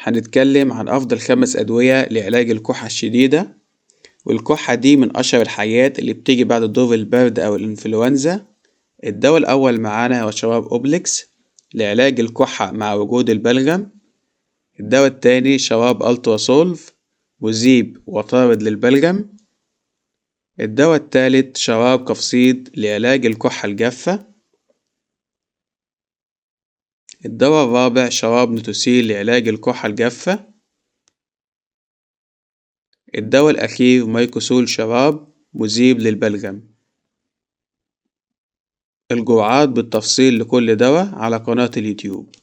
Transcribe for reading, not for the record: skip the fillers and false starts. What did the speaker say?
هنتكلم عن أفضل 5 أدوية لعلاج الكحة الشديدة، والكحة دي من أشهر الحاجات اللي بتيجي بعد دور البرد أو الإنفلونزا. الدواء الأول معانا هو شراب أوبليكس لعلاج الكحة مع وجود البلغم. الدواء التاني شراب ألتراسولف مذيب وطارد للبلغم. الدواء التالت شراب كفصيد لعلاج الكحة الجافة. الدواء الرابع شراب نوتوسيل لعلاج الكحة الجافة. الدواء الأخير مايكوسول شراب مذيب للبلغم. الجرعات بالتفصيل لكل دواء على قناة اليوتيوب.